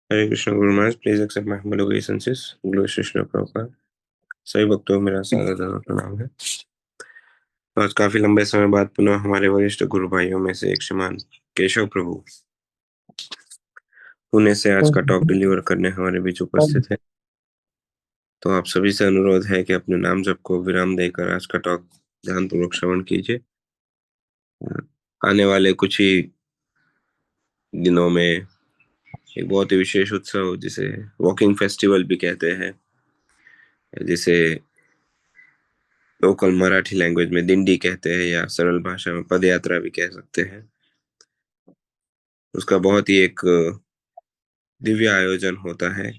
हरे कृष्ण गुरु महाराज, please accept my humble obeisances. Glory Shri Krishna Prabhupada. सभी भक्तों को मेरा सादर प्रणाम है। तो आज काफी लंबे समय बाद पुनः हमारे वरिष्ठ गुरु भाइयों में से एक श्रीमान केशव प्रभु पुणे से आज का टॉक डिलीवर करने हमारे बीच उपस्थित है। तो आप सभी से अनुरोध है कि अपने नाम जप को विराम देकर आज का टॉक ध्यानपूर्वक श्रवण कीजिए। आने वाले कुछ ही दिनों में एक बहुत ही विशेष उत्सव, जिसे वॉकिंग फेस्टिवल भी कहते हैं, जिसे लोकल मराठी लैंग्वेज में दिंडी कहते हैं या सरल भाषा में पद यात्रा भी कह सकते हैं, उसका बहुत ही एक दिव्य आयोजन होता है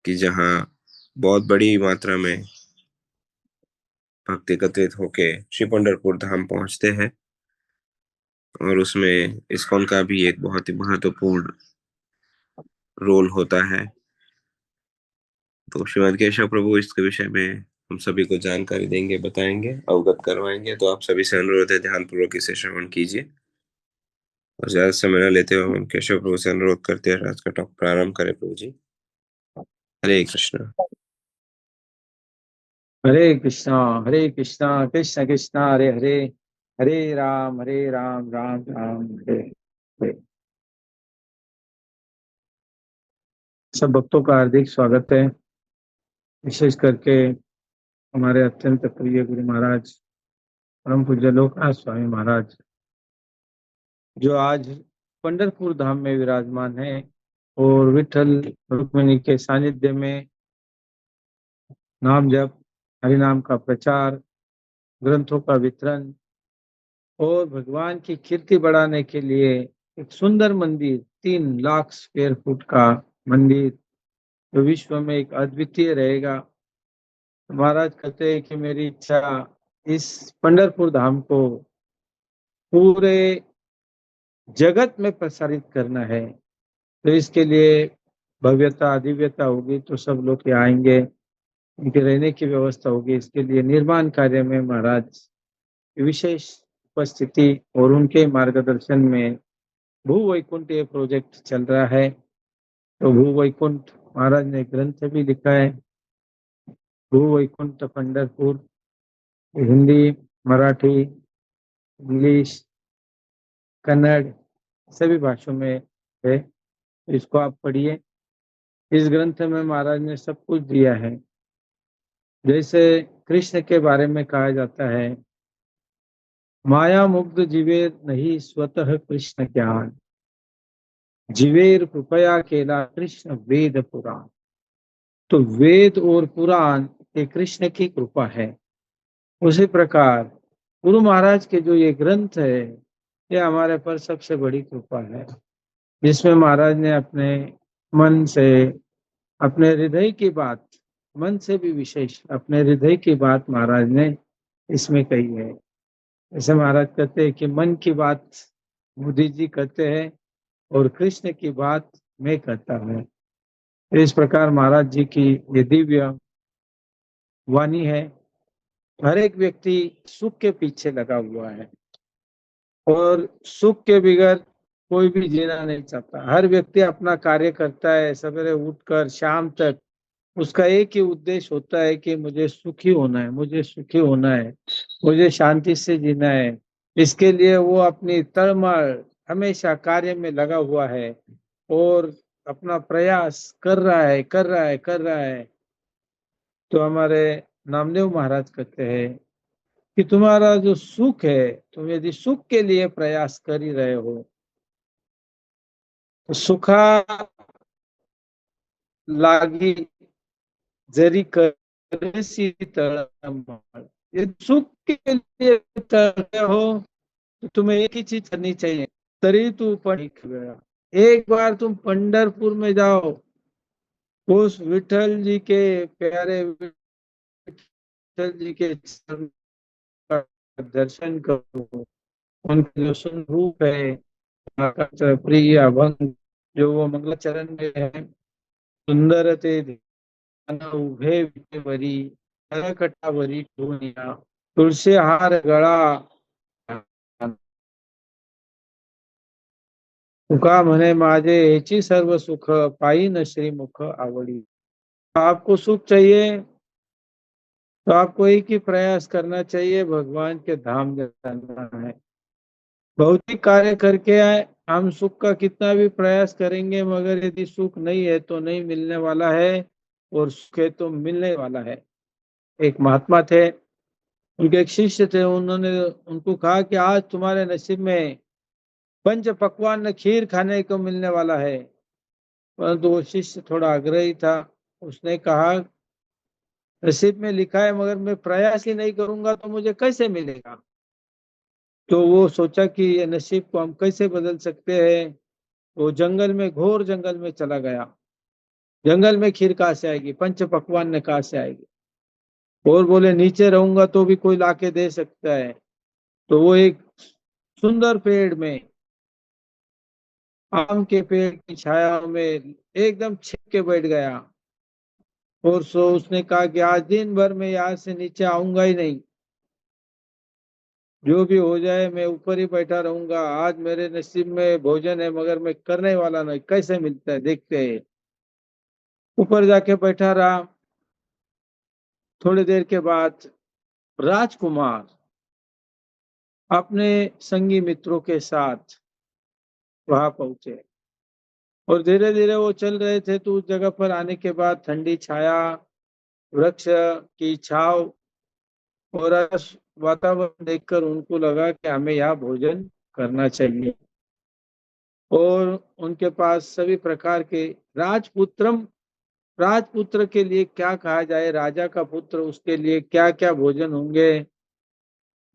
कि जहाँ बहुत बड़ी मात्रा में भक्त एकत्रित होके श्री पंढरपुर धाम पहुंचते हैं। और उसमें इस्कॉन का भी एक बहुत ही महत्वपूर्ण रोल होता है। तो श्रीमद केशव प्रभु इसके विषय में हम सभी को जानकारी देंगे, बताएंगे, अवगत करवाएंगे। तो आप सभी से अनुरोध है ध्यानपूर्वक इसे श्रवण कीजिए और ज्यादा समय न लेते हुए हम केशव प्रभु से अनुरोध करते हैं आज का टॉक प्रारंभ करें। प्रभु जी, हरे कृष्ण। हरे कृष्णा हरे कृष्णा कृष्ण कृष्णा हरे हरे, हरे राम राम राम हरे हरे। सब भक्तों का हार्दिक स्वागत है। विशेष करके हमारे अत्यंत प्रिय गुरु महाराज परम पूज्य लोकनाथ स्वामी महाराज, जो आज पंढरपुर धाम में विराजमान है और विठल रुक्मिणी के सानिध्य में नाम जप, हरि नाम का प्रचार, ग्रंथों का वितरण और भगवान की कीर्ति बढ़ाने के लिए एक सुंदर मंदिर, 3 लाख स्क्वायर फुट का मंदिर, जो विश्व में एक अद्वितीय रहेगा। तो महाराज कहते हैं कि मेरी इच्छा इस पंढरपुर धाम को पूरे जगत में प्रसारित करना है। तो इसके लिए भव्यता दिव्यता होगी तो सब लोग यहाँ आएंगे, उनके रहने की व्यवस्था होगी। इसके लिए निर्माण कार्य में महाराज की विशेष उपस्थिति और उनके मार्गदर्शन में भू वैकुंठ ये प्रोजेक्ट चल रहा है। तो भू वैकुंठ महाराज ने ग्रंथ भी लिखा है, भू वैकुंठ पंढरपुर, हिंदी, मराठी, इंग्लिश, कन्नड़ सभी भाषाओं में है। इसको आप पढ़िए। इस ग्रंथ में महाराज ने सब कुछ दिया है। जैसे कृष्ण के बारे में कहा जाता है, माया मुग्ध जीवेर नहीं स्वतः कृष्ण ज्ञान, जीवेर कृपया केला कृष्ण वेद पुराण। तो वेद और पुराण ये कृष्ण की कृपा है। उसी प्रकार गुरु महाराज के जो ये ग्रंथ है, ये हमारे पर सबसे बड़ी कृपा है, जिसमें महाराज ने अपने मन से, अपने हृदय की बात, मन से भी विशेष अपने हृदय की बात महाराज ने इसमें कही है। जैसे महाराज कहते हैं कि मन की बात बुद्धि जी कहते हैं और कृष्ण की बात मैं कहता हूँ। इस प्रकार महाराज जी की ये दिव्य वाणी है। हर एक व्यक्ति सुख के पीछे लगा हुआ है और सुख के बगैर कोई भी जीना नहीं चाहता। हर व्यक्ति अपना कार्य करता है, सवेरे उठकर शाम तक उसका एक ही उद्देश्य होता है कि मुझे सुखी होना है, मुझे सुखी होना है, मुझे शांति से जीना है। इसके लिए वो अपनी तड़मड़ हमेशा कार्य में लगा हुआ है और अपना प्रयास कर रहा है। तो हमारे नामदेव महाराज कहते हैं कि तुम्हारा जो सुख है, तुम यदि सुख के लिए प्रयास कर ही रहे हो तो सुखा लागी जरी करसी तळमळ। ये सुख के लिए तळते हो तो तुम्हें एक ही चीज करनी चाहिए, तरी तू पण एक वेळा, एक बार तुम पंढरपुर में जाओ, उस विठल जी के प्यारे विठल जी के चरण का दर्शन करो। उनके जो स्वरूप है, प्रिय अभंग जो वो मंगलाचरण में है, सुंदर ते ध्यान उभे विटेवरी, कटावरी ठेवूनिया, तुळशी हार गळा तुका म्हणे माझे हेची सर्व सुख पायी न श्रीमुख आवडी। आपको सुख चाहिए तो आपको एक ही प्रयास करना चाहिए, भगवान के धाम जाना है। भौतिक कार्य करके हम सुख का कितना भी प्रयास करेंगे, मगर यदि सुख नहीं है तो नहीं मिलने वाला है, और सुख है तो मिलने वाला है। एक महात्मा थे, उनके एक शिष्य थे, उन्होंने उनको कहा कि आज तुम्हारे नसीब में पंच पकवान खीर खाने को मिलने वाला है। परंतु वो शिष्य थोड़ा आग्रही था, उसने कहा नसीब में लिखा है, मगर मैं प्रयास ही नहीं करूंगा तो मुझे कैसे मिलेगा। तो वो सोचा कि ये नसीब को हम कैसे बदल सकते हैं। वो जंगल में, घोर जंगल में चला गया। जंगल में खीर कहाँ से आएगी, पंच पकवान ने कहाँ से आएगी। और बोले नीचे रहूंगा तो भी कोई लाके दे सकता है। तो वो एक सुंदर पेड़ में, आम के पेड़ की छाया में एकदम छिप के बैठ गया। और सो उसने कहा कि आज दिन भर मैं यहाँ से नीचे आऊंगा ही नहीं, जो भी हो जाए मैं ऊपर ही बैठा रहूंगा। आज मेरे नसीब में भोजन है, मगर मैं करने वाला नहीं, कैसे मिलता है देखते हैं। ऊपर जाके बैठा रहा। थोड़ी देर के बाद राजकुमार अपने संगी मित्रों के साथ वहां पहुंचे, और धीरे धीरे वो चल रहे थे। तो उस जगह पर आने के बाद ठंडी छाया, वृक्ष की छाव और वातावरण देखकर उनको लगा कि हमें यहाँ भोजन करना चाहिए। और उनके पास सभी प्रकार के राजपुत्रम, राजपुत्र के लिए क्या कहा जाए, राजा का पुत्र, उसके लिए क्या क्या भोजन होंगे,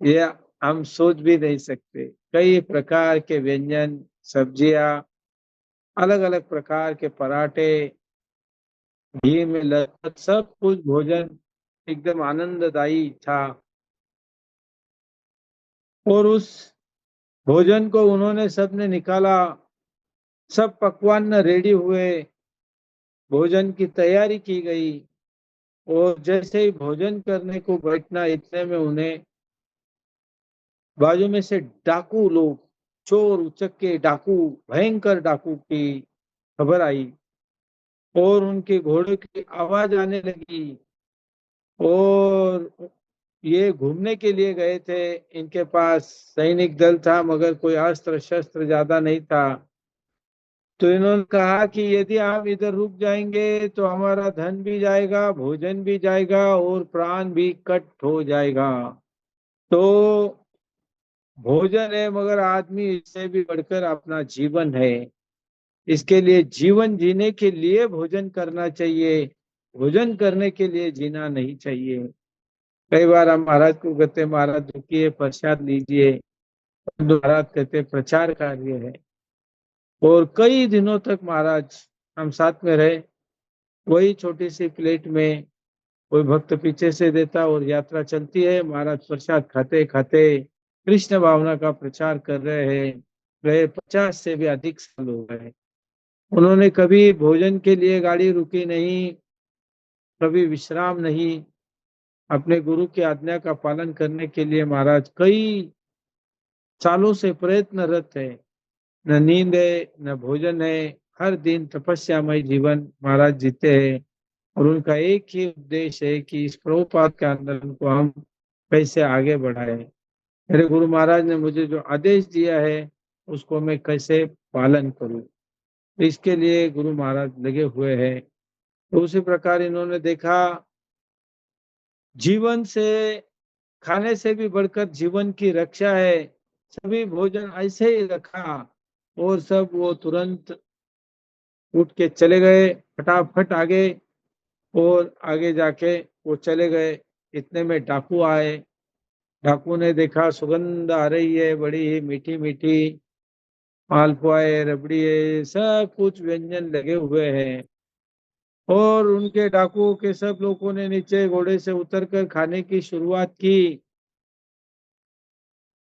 ये हम सोच भी नहीं सकते। कई प्रकार के व्यंजन, सब्जियां, अलग अलग प्रकार के पराठे, घी में लथपथ, सब कुछ भोजन एकदम आनंददायी था। और उस भोजन को उन्होंने सबने निकाला। सब पकवान रेडी हुए, भोजन की तैयारी की गई। और जैसे ही भोजन करने को बैठना, इतने में उन्हें बाजू में से डाकू लोग, चोर उचक्के डाकू, भयंकर डाकू की खबर आई। और उनके घोड़े की आवाज आने लगी। और ये घूमने के लिए गए थे, इनके पास सैनिक दल था, मगर कोई अस्त्र शस्त्र ज्यादा नहीं था। तो इन्होंने कहा कि यदि आप इधर रुक जाएंगे तो हमारा धन भी जाएगा, भोजन भी जाएगा, और प्राण भी कट हो जाएगा। तो भोजन है, मगर आदमी इससे भी बढ़कर अपना जीवन है। इसके लिए जीवन जीने के लिए भोजन करना चाहिए, भोजन करने के लिए जीना नहीं चाहिए। कई बार हम महाराज को कहते हैं महाराज रुकिए प्रसाद लीजिए, तो महाराज कहते प्रचार कार्य है। और कई दिनों तक महाराज हम साथ में रहे। वही छोटी सी प्लेट में कोई भक्त पीछे से देता और यात्रा चलती है। महाराज प्रसाद खाते खाते कृष्ण भावना का प्रचार कर रहे हैं। गए 50 से भी अधिक साल हो गए। उन्होंने कभी भोजन के लिए गाड़ी रुकी नहीं, कभी विश्राम नहीं। अपने गुरु की आज्ञा का पालन करने के लिए महाराज कई सालों से प्रयत्नरत है। न नींद है, न भोजन है, हर दिन तपस्यामय जीवन महाराज जीते हैं। और उनका एक ही उद्देश्य है कि इस प्रभुपाद के आंदोलन को हम कैसे आगे बढ़ाएं। मेरे गुरु महाराज ने मुझे जो आदेश दिया है उसको मैं कैसे पालन करूं, इसके लिए गुरु महाराज लगे हुए हैं। तो उसी प्रकार इन्होंने देखा, जीवन से, खाने से भी बढ़कर जीवन की रक्षा है। सभी भोजन ऐसे ही रखा, और सब वो तुरंत उठ के चले गए, फटाफट आगे। और आगे जाके वो चले गए। इतने में डाकू आए। डाकू ने देखा सुगंध आ रही है, बड़ी ही मीठी मीठी, मालपुआ है, रबड़ी है, सब कुछ व्यंजन लगे हुए हैं। और उनके डाकुओं के सब लोगों ने नीचे घोड़े से उतरकर खाने की शुरुआत की।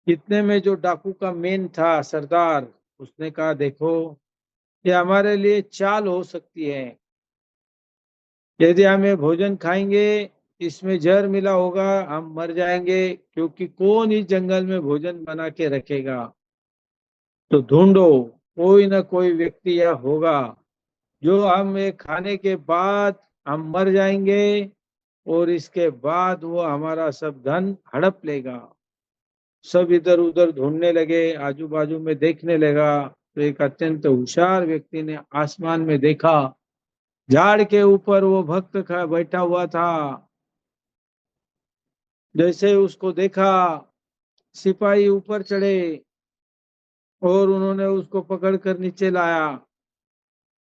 इतने में जो डाकू का मेन था, सरदार, उसने कहा देखो, ये हमारे लिए चाल हो सकती है। यदि हम ये भोजन खाएंगे, इसमें जहर मिला होगा, हम मर जाएंगे, क्योंकि कौन इस जंगल में भोजन बना के रखेगा। तो ढूंढो। कोई ना कोई व्यक्ति या होगा जो हम ये खाने के बाद हम मर जाएंगे और इसके बाद वो हमारा सब धन हड़प लेगा। सब इधर उधर ढूंढने लगे, आजू बाजू में देखने लगा, तो एक अत्यंत होशियार व्यक्ति ने आसमान में देखा, झाड़ के ऊपर वो भक्त बैठा हुआ था। जैसे उसको देखा, सिपाही ऊपर चढ़े और उन्होंने उसको पकड़ कर नीचे लाया।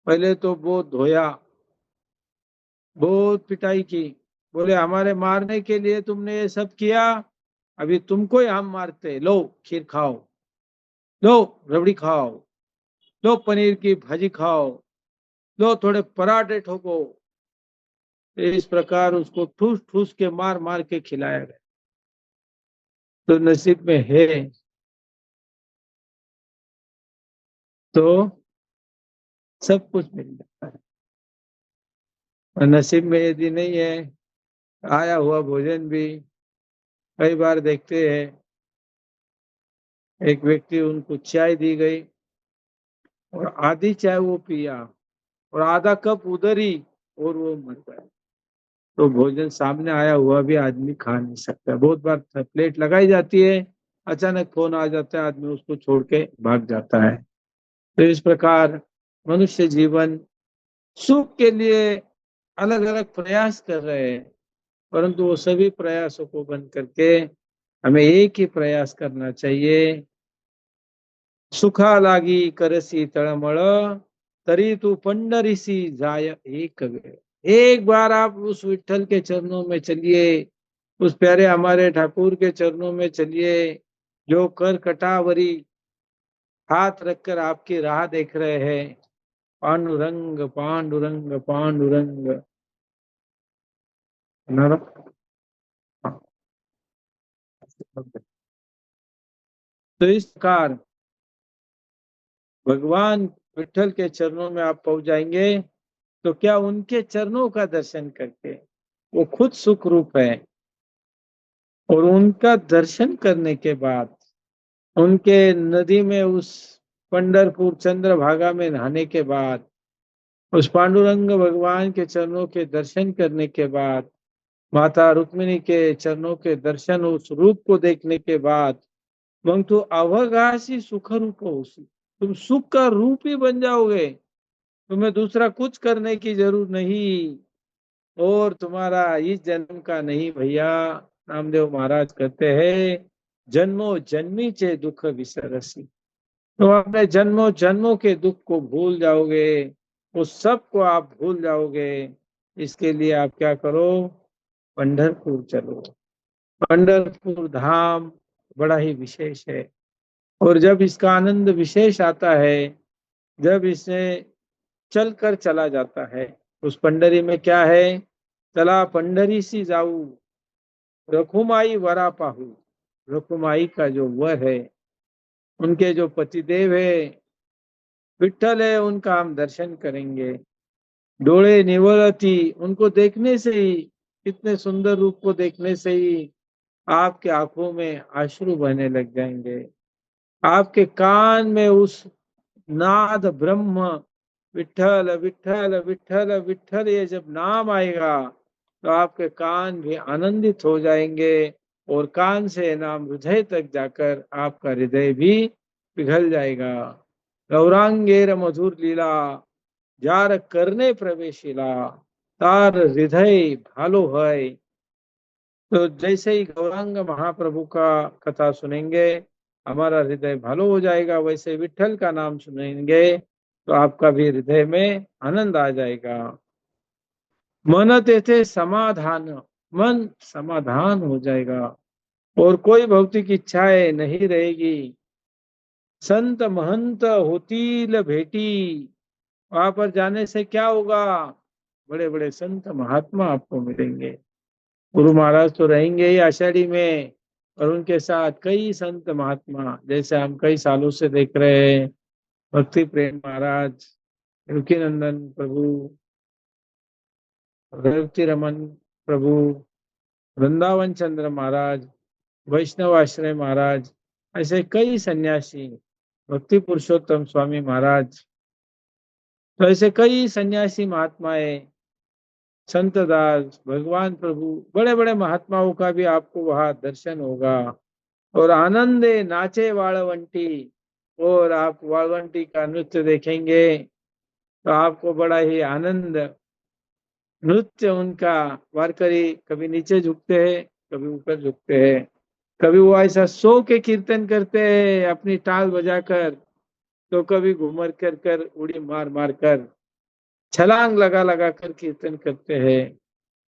पहले तो बहुत धोया, बहुत पिटाई की। बोले हमारे मारने के लिए तुमने ये सब किया, अभी तुमको ही हम मारते। लो खीर खाओ, लो रबड़ी खाओ, लो पनीर की भाजी खाओ, लो थोड़े पराठे ठोको। इस प्रकार उसको ठूस ठूस के मार मार के खिलाया गया। तो नसीब में है तो सब कुछ मिल जाता है, और नसीब में यदि नहीं है, आया हुआ भोजन भी कई बार देखते हैं, एक व्यक्ति उनको चाय दी गई और आधी चाय वो पिया और आधा कप उधर ही, और वो मर गया। तो भोजन सामने आया हुआ भी आदमी खा नहीं सकता। बहुत बार प्लेट लगाई जाती है, अचानक फोन आ जाता है, आदमी उसको छोड़ के भाग जाता है। तो इस प्रकार मनुष्य जीवन सुख के लिए अलग अलग प्रयास कर रहे हैं, परंतु वो सभी प्रयासों को बंद करके हमें एक ही प्रयास करना चाहिए। सुखा लागी करसी तळमळ, तरी तू पंढरीसी जाय एक वेळ। एक बार आप उस विठल के चरणों में चलिए, उस प्यारे हमारे ठाकुर के चरणों में चलिए, जो कर कटावरी हाथ रखकर आपकी राह देख रहे हैं। पांडुरंग पांडुरंग पांडुरंग। तो इस प्रकार भगवान विठल के चरणों में आप पहुंच जाएंगे, तो क्या उनके चरणों का दर्शन करके, वो खुद सुख रूप है, और उनका दर्शन करने के बाद उनके नदी में उस पंढरपुर चंद्रभागा में नहाने के बाद, उस पांडुरंग भगवान के चरणों के दर्शन करने के बाद, माता रुक्मिणी के चरणों के दर्शन, उस रूप को देखने के बाद, मग तू अवघासी सुख रूप होसी, तुम सुख का रूप ही बन जाओगे। तुम्हें दूसरा कुछ करने की जरूरत नहीं, और तुम्हारा इस जन्म का नहीं भैया। नामदेव महाराज कहते हैं, जन्मों जन्मी दुख विसरसी। तो अपने जन्मों जन्मों के दुख को भूल जाओगे, उस सब को आप भूल जाओगे। इसके लिए आप क्या करो, पंढरपुर चलो। पंढरपुर धाम बड़ा ही विशेष है, और जब इसका आनंद विशेष आता है, जब इसे चल कर चला जाता है। उस पंडरी में क्या है, चला पंडरी सी जाऊ, रखुमाई वरा पाहू। रखुमाई का जो वर है, उनके जो पतिदेव है विठल है, उनका हम दर्शन करेंगे। डोळे निवळती, उनको देखने से ही, इतने सुंदर रूप को देखने से ही आपके आंखों में अश्रु बहने लग जाएंगे। आपके कान में उस नाद ब्रह्म विठल विठल विठल विठल ये जब नाम आएगा, तो आपके कान भी आनंदित हो जाएंगे, और कान से नाम हृदय तक जाकर आपका हृदय भी पिघल जाएगा। गौरांगेर मधुर लीला, जार करने प्रवेशिला, तार हृदय भालो है। तो जैसे ही गौरांग महाप्रभु का कथा सुनेंगे, हमारा हृदय भालो हो जाएगा, वैसे विठल का नाम सुनेंगे तो आपका भी हृदय में आनंद आ जाएगा। मन तेथे समाधान, मन समाधान हो जाएगा, और कोई भौतिक इच्छाएं नहीं रहेगी। संत महंत होतील भेटी, वहां पर जाने से क्या होगा, बड़े बड़े संत महात्मा आपको मिलेंगे। गुरु महाराज तो रहेंगे ही आषाढ़ी में, और उनके साथ कई संत महात्मा, जैसे हम कई सालों से देख रहे हैं, भक्ति प्रेम महाराज, रुकिनंदन प्रभु, रेवती रमन प्रभु, वृंदावन चंद्र महाराज, वैष्णव आश्रय महाराज, ऐसे कई सन्यासी भक्ति पुरुषोत्तम स्वामी महाराज, तो ऐसे कई सन्यासी महात्माएं, संत दास, भगवान प्रभु, बड़े बड़े महात्माओं का भी आपको वहां दर्शन होगा। और आनंदे नाचे वाळवंटी, और आप वाळवंटी का नृत्य देखेंगे तो आपको बड़ा ही आनंद, नृत्य उनका, वारकरी कभी नीचे झुकते हैं, कभी ऊपर झुकते हैं, कभी वो ऐसा सो के कीर्तन करते हैं अपनी टाल बजाकर, तो कभी घूमर कर कर, उड़ी मार मार कर, छलांग लगा लगा कर कीर्तन करते हैं।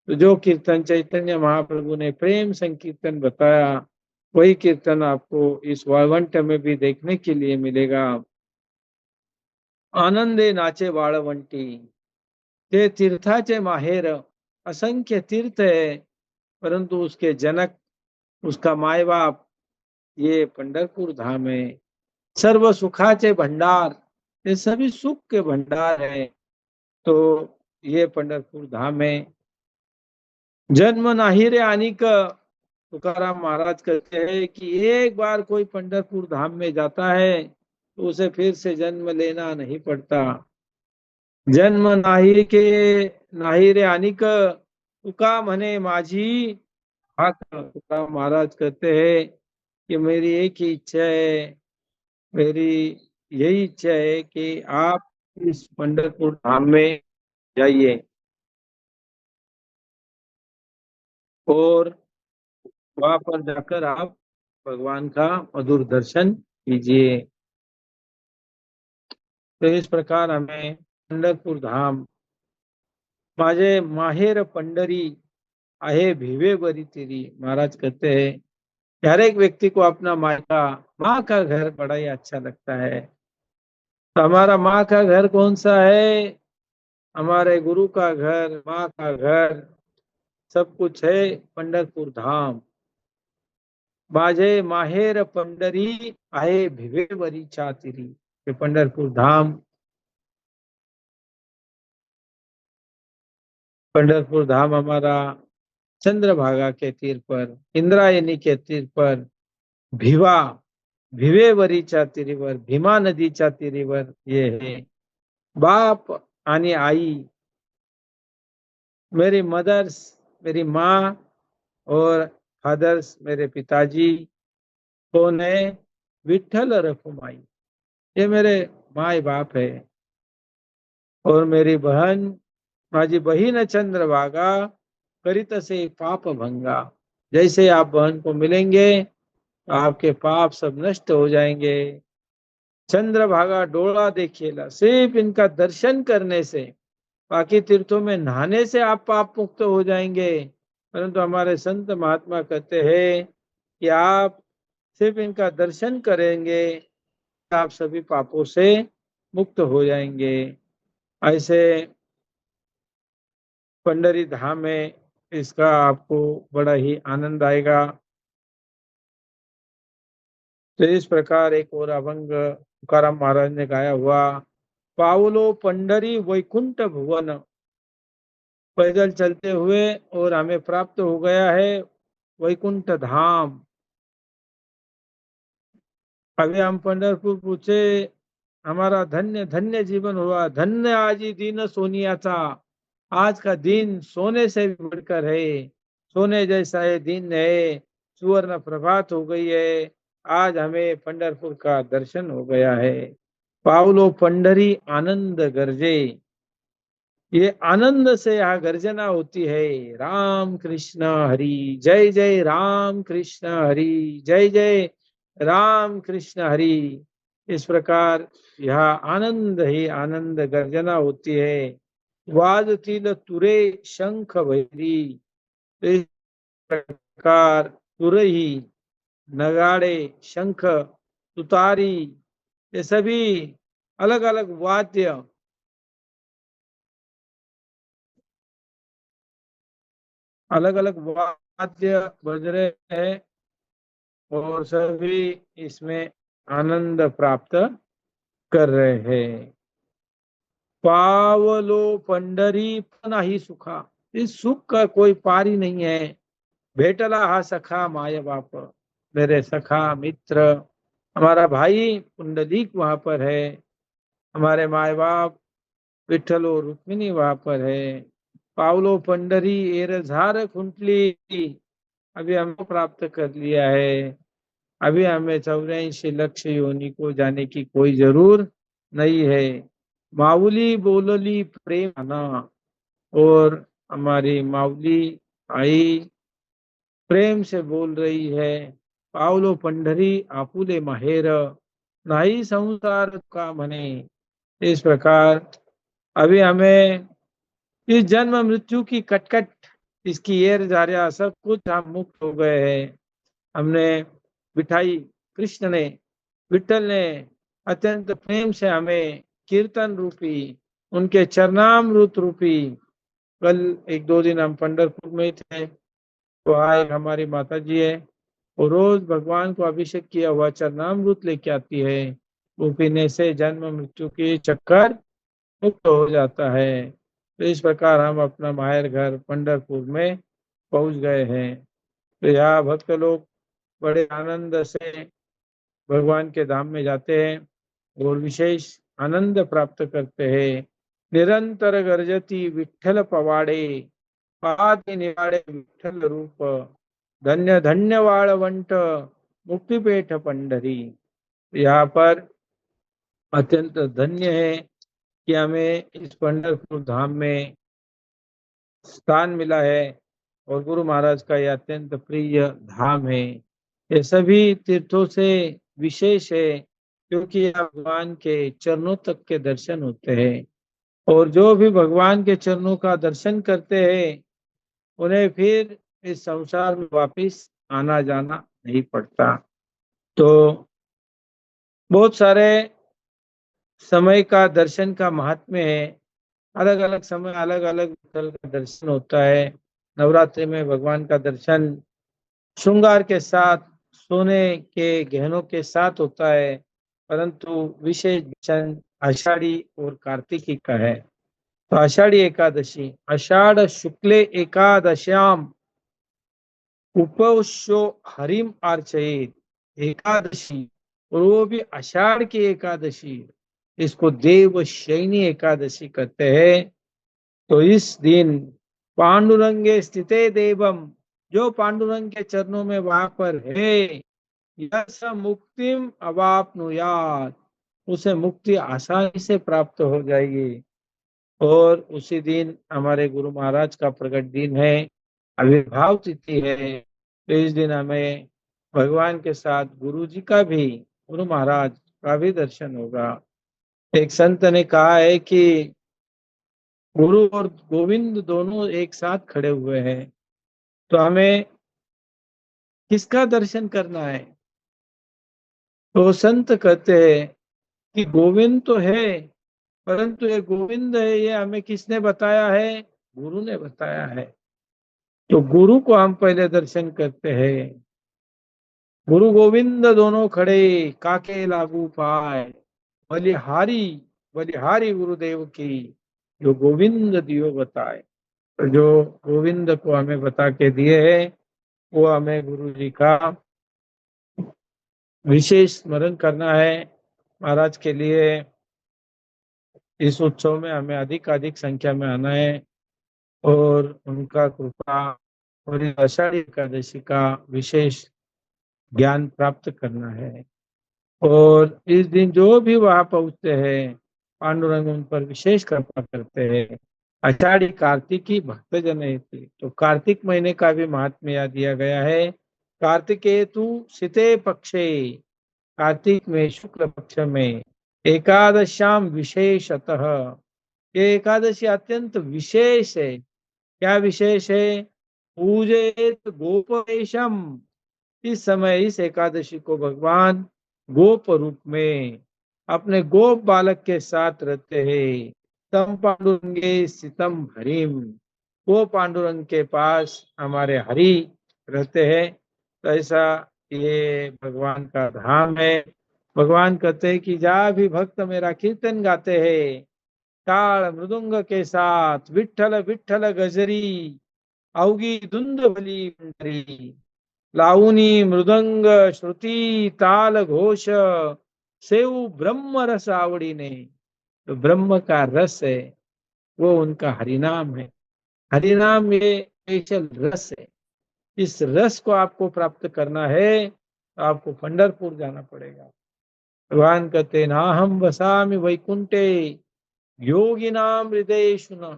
तो जो कीर्तन चैतन्य महाप्रभु ने प्रेम संकीर्तन बताया, वही कीर्तन आपको इस वाळवंट में भी देखने के लिए मिलेगा। आनंदे नाचे वाळवंटी, ते तीर्थाचे माहेर, असंख्य तीर्थ है, परंतु उसके जनक, उसका माय बाप ये पंढरपुर धाम है। सर्व सुखाचे भंडार, ये सभी सुख के भंडार है, तो ये पंढरपुर धाम है। जन्म नाही रे अनिक, तुकाराम महाराज कहते हैं कि एक बार कोई पंढरपुर धाम में जाता है तो उसे फिर से जन्म लेना नहीं पड़ता। जन्म नाही के नाही रे अनिक, तुका म्हणे माझी हाक। तुकाराम महाराज कहते हैं कि मेरी एक ही इच्छा है, मेरी यही इच्छा है कि आप इस पंढरपुर धाम में जाइए और वहां पर जाकर आप भगवान का मधुर दर्शन कीजिए। तो इस प्रकार हमें पंढरपुर धाम, माझे माहेर पंढरी आहे भिवे बरी तेरी, महाराज कहते हैं हर एक व्यक्ति को अपना मायका, माँ का घर बड़ा ही अच्छा लगता है। तो हमारा माँ का घर कौन सा है? हमारे गुरु का घर, माँ का घर, सब कुछ है पंढरपुर धाम। माझे माहेर पंढरी आहे भिवे बरी छातिरी, ये पंढरपुर धाम, पंढरपुर धाम हमारा चंद्रभागा के तीर पर, इंद्रायणी के तीर पर, भिवा, भिवेवरीच्या तीरीवर, भीमा नदीच्या तीरीवर ये है। बाप आणि आई, मेरी मदर्स, मेरी माँ, और फादर्स, मेरे पिताजी, कौन है? विठल रखुमाई, ये मेरे माँ बाप है। और मेरी बहन, माझी बहीण चंद्रभागा, करीत से पाप भंगा, जैसे आप बहन को मिलेंगे तो आपके पाप सब नष्ट हो जाएंगे। चंद्रभागा डोला देखिएला, सिर्फ इनका दर्शन करने से, बाकी तीर्थों में नहाने से आप पाप मुक्त हो जाएंगे, परंतु हमारे संत महात्मा कहते हैं कि आप सिर्फ इनका दर्शन करेंगे, आप सभी पापों से मुक्त हो जाएंगे। ऐसे पंडरी धाम में इसका आपको बड़ा ही आनंद आएगा। तो इस प्रकार एक और अभंग तुकाराम महाराज ने गाया हुआ, पावलो पंडरी वैकुंठ भुवन, पैदल चलते हुए और हमें प्राप्त हो गया है वैकुंठ धाम। अभी हम पंढरपुर पूछे, हमारा धन्य धन्य जीवन हुआ, धन्य आज ही दिन सोनिया था, आज का दिन सोने से भी बढ़कर है, सोने जैसा ये दिन है, सुवर्ण प्रभात हो गई है, आज हमें पंढरपुर का दर्शन हो गया है। पावलो पंढरी आनंद गर्जे, ये आनंद से यहाँ गर्जना होती है, राम कृष्ण हरि जय जय, राम कृष्ण हरि जय जय, राम कृष्ण हरि। इस प्रकार यह आनंद ही आनंद गर्जना होती है। वाजतील तुरे शंख भैरी, इस प्रकार तुरही, नगाड़े, शंख, तुतारी, ये सभी अलग अलग वाद्य, अलग अलग वाद्य बज रहे हैं और सभी इसमें आनंद प्राप्त कर रहे हैं। पावलो पंढरी नाही सुखा, इस सुख का कोई पार ही नहीं है। भेटला हा सखा माय बाप, मेरे सखा मित्र, हमारा भाई पुंडलीक वहां पर है, हमारे माए बाप विठ्ठल और रुक्मिणी वहां पर है। पावलो पंडरी एरझार खुंटली, अभी हमको प्राप्त कर लिया है। अभी हमें 84 लक्ष योनि को जाने की कोई जरूर नहीं है। माऊली बोलली प्रेम आना, और हमारी माऊली आई प्रेम से बोल रही है, पावलो पंढरी आपुले माहेर, नाही संसार का मने। इस प्रकार अभी हमें इस जन्म मृत्यु की कटकट, इसकी येर जारिया सब कुछ हम मुक्त हो गए हैं। हमने बिठाई, कृष्ण ने, विठल ने अत्यंत प्रेम से हमें कीर्तन रूपी, उनके चरणामृत रूपी, कल 1-2 दिन हम पंढरपुर में थे, तो आज हमारी माता जी है, वो रोज भगवान को अभिषेक किया हुआ चरणामृत लेके आती है। वो पीने से जन्म मृत्यु के चक्कर मुक्त हो जाता है। तो इस प्रकार हम अपना माहेर घर पंढरपुर में पहुंच गए हैं। तो यहाँ भक्त लोग बड़े आनंद से भगवान के धाम में जाते हैं और विशेष आनंद प्राप्त करते हैं। निरंतर गर्जती विठ्ठल पवाड़े, पाहते निवाड़े विठ्ठल रूप, धन्य धन्य वाळवंट मुक्तिपेठ पंढरी। यहाँ पर अत्यंत धन्य है कि हमें इस पंढरपुर धाम में स्थान मिला है, और गुरु महाराज का यह अत्यंत प्रिय धाम है। ये सभी तीर्थों से विशेष है, क्योंकि यहाँ भगवान के चरणों तक के दर्शन होते हैं, और जो भी भगवान के चरणों का दर्शन करते हैं उन्हें फिर इस संसार में वापस आना जाना नहीं पड़ता। तो बहुत सारे समय का दर्शन का महात्म्य है। अलग अलग समय अलग अलग स्थल का दर्शन होता है। नवरात्रि में भगवान का दर्शन श्रृंगार के साथ, सोने के गहनों के साथ होता है, परंतु विशेष दर्शन आषाढ़ी और कार्तिकी का है। तो आषाढ़ी एकादशी, आषाढ़ शुक्ले एकादश्याम उपवस्यो हरिम अर्चयेत, एकादशी, और वो भी आषाढ़ की एकादशी, इसको देव शयनी एकादशी कहते हैं। तो इस दिन पांडुरंगे स्थिते देवम, जो पांडुरंग के चरणों में वहां पर है, यस मुक्तिम अवाप्नुयात, उसे मुक्ति आसानी से प्राप्त हो जाएगी। और उसी दिन हमारे गुरु महाराज का प्रकट दिन है, आविर्भाव तिथि है। तो इस दिन हमें भगवान के साथ गुरु जी का भी, गुरु महाराज का भी दर्शन होगा। एक संत ने कहा है कि गुरु और गोविंद दोनों एक साथ खड़े हुए हैं, तो हमें किसका दर्शन करना है? तो संत कहते हैं कि गोविंद तो है, परंतु ये गोविंद है ये हमें किसने बताया है? गुरु ने बताया है। तो गुरु को हम पहले दर्शन करते हैं। गुरु गोविंद दोनों खड़े, काके लागू पाए, बलिहारी बलिहारी गुरुदेव की, जो गोविंद दियो बताए। तो जो गोविंद को हमें बता के दिए है, वो हमें गुरु जी का विशेष स्मरण करना है। महाराज के लिए इस उत्सव में हमें अधिक अधिक संख्या में आना है, और उनका कृपा और इस आषाढ़ी एकादशी का विशेष ज्ञान प्राप्त करना है। और इस दिन जो भी वहां पहुंचते हैं, पांडुरंग उन पर विशेष कृपा करते हैं। आषाढ़ी कार्तिकी भक्त जन, तो कार्तिक महीने का भी महात्म्य याद दिया गया है। कार्तिकेतु शीते पक्षे, कार्तिक में शुक्ल पक्ष में एकादश्याम विशेषतः, ये एकादशी अत्यंत विशेष है। क्या विशेष है? पूजेत गोपवेशम, इस समय इस एकादशी को भगवान गोप रूप में अपने गोप बालक के साथ रहते हैं। तम पांडुरंगे सितम हरिम, वो पांडुरंग के पास हमारे हरि रहते हैं। तो ऐसा ये भगवान का धाम है। भगवान कहते हैं कि जहाँ भी भक्त मेरा कीर्तन गाते हैं, ताल मृदुंग के साथ, विठ्ठल विठ्ठल गजरी, अवगी धुंद भली मंडरी, लावणी मृदंग श्रुति ताल घोष सेव ब्रह्म रस आवड़ीने। तो ब्रह्म का रस है वो उनका हरिनाम है। हरिनाम ये स्पेशल रस है। इस रस को आपको प्राप्त करना है तो आपको पंढरपुर जाना पड़ेगा। भगवान कहते ना हम वसामि वैकुंठे योगिनाम हृदयेषु न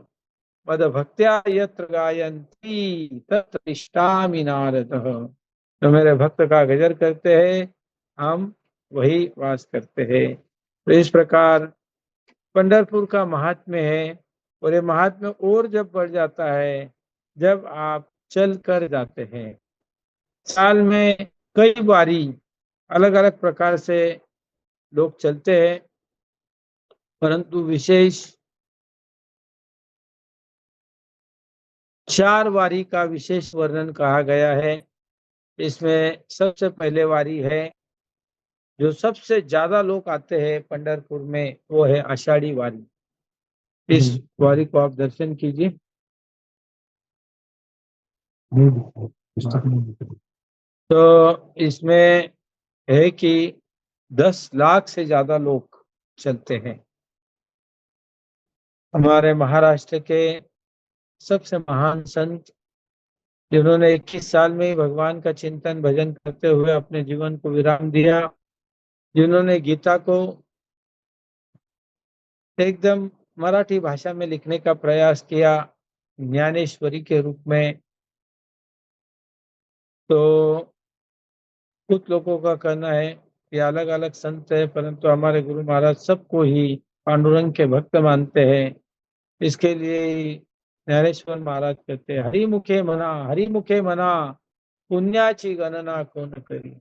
मद भक्त्या यत्र गायन्ति तत्र तिष्ठामि नारदः। जो मेरे भक्त का गजर करते हैं हम वही वास करते हैं। तो इस प्रकार पंढरपुर का महात्म्य है। और ये महात्म्य और जब बढ़ जाता है जब आप चल कर जाते हैं। साल में कई बारी अलग अलग प्रकार से लोग चलते हैं, परंतु विशेष 4 वारी का विशेष वर्णन कहा गया है। इसमें सबसे पहले वारी है जो सबसे ज्यादा लोग आते हैं पंढरपुर में, वो है आषाढ़ी वारी। इस वारी को आप दर्शन कीजिए। तो इसमें है कि 10 लाख से ज्यादा लोग चलते हैं। हमारे महाराष्ट्र के सबसे महान संत जिन्होंने 21 साल में ही भगवान का चिंतन भजन करते हुए अपने जीवन को विराम दिया, जिन्होंने गीता को एकदम मराठी भाषा में लिखने का प्रयास किया ज्ञानेश्वरी के रूप में। तो कुछ लोगों का कहना है कि अलग अलग संत है, परंतु हमारे गुरु महाराज सबको ही पांडुरंग के भक्त मानते हैं। इसके लिए ज्ञानेश्वर महाराज कहते हैं हरिमुखे मना पुण्याची गणना कौन करी।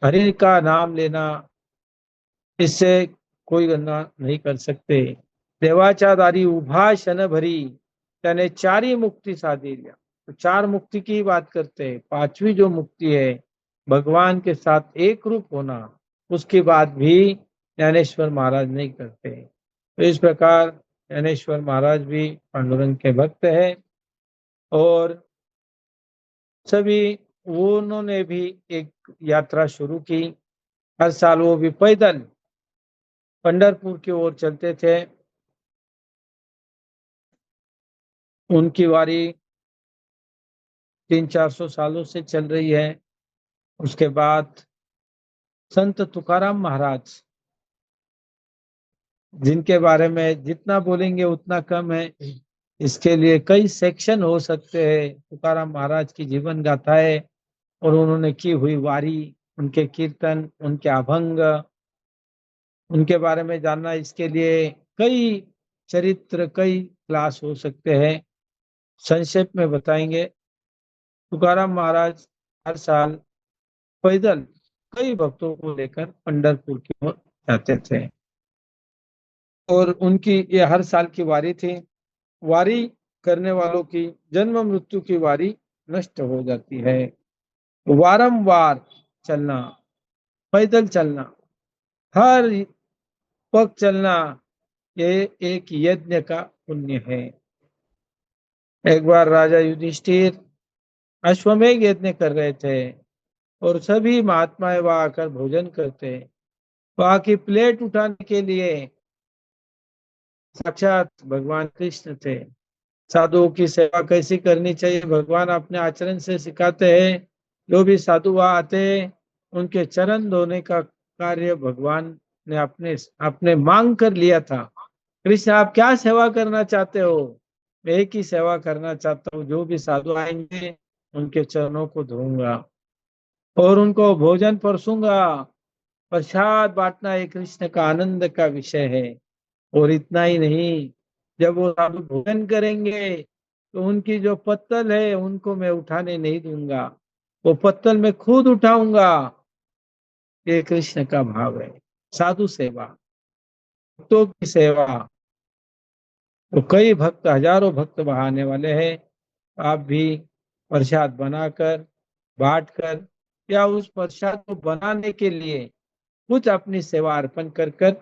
हरि का नाम लेना इससे कोई गणना नहीं कर सकते। देवाच्या दारी उभा क्षण भरी त्याने 4 मुक्ती साधिल्या। तो 4 मुक्ति की बात करते हैं। 5वीं जो मुक्ति है भगवान के साथ एक रूप होना, उसकी बात भी ज्ञानेश्वर महाराज नहीं करते। तो इस प्रकार ज्ञानेश्वर महाराज भी पांडुरंग के भक्त है। और सभी उन्होंने भी एक यात्रा शुरू की। हर साल वो भी पैदल पंढरपुर की ओर चलते थे। उनकी वारी 300-400 सालों से चल रही है। उसके बाद संत तुकाराम महाराज, जिनके बारे में जितना बोलेंगे उतना कम है। इसके लिए कई सेक्शन हो सकते हैं। तुकाराम महाराज की जीवन गाथाएं और उन्होंने की हुई वारी, उनके कीर्तन, उनके अभंग, उनके बारे में जानना, इसके लिए कई चरित्र, कई क्लास हो सकते हैं। संक्षेप में बताएंगे। तुकाराम महाराज हर साल पैदल कई भक्तों को लेकर पंढरपुर की ओर जाते थे और उनकी ये हर साल की वारी थी। वारी करने वालों की जन्म मृत्यु की वारी नष्ट हो जाती है। वारंवार चलना, पैदल चलना, हर पग चलना, ये एक यज्ञ का पुण्य है। एक बार राजा युधिष्ठिर अश्वमेध यज्ञ कर रहे थे और सभी महात्माएं वहां आकर भोजन करते। वहां की प्लेट उठाने के लिए साक्षात भगवान कृष्ण थे। साधुओं की सेवा कैसी करनी चाहिए भगवान अपने आचरण से सिखाते हैं। जो भी साधु वहां आते हैं उनके चरण धोने का कार्य भगवान ने अपने अपने मांग कर लिया था। कृष्ण आप क्या सेवा करना चाहते हो? मैं एक ही सेवा करना चाहता हूँ, जो भी साधु आएंगे उनके चरणों को धोऊंगा और उनको भोजन परसूंगा। प्रसाद बांटना एक कृष्ण का आनंद का विषय है। और इतना ही नहीं, जब वो साधु भोजन करेंगे तो उनकी जो पत्तल है उनको मैं उठाने नहीं दूंगा, वो पत्तल मैं खुद उठाऊंगा। ये कृष्ण का भाव है। साधु सेवा, भक्तों की सेवा। तो कई भक्त, हजारों भक्त बहाने वाले हैं। आप भी प्रसाद बनाकर, बांटकर या उस प्रसाद को बनाने के लिए कुछ अपनी सेवा अर्पण कर कर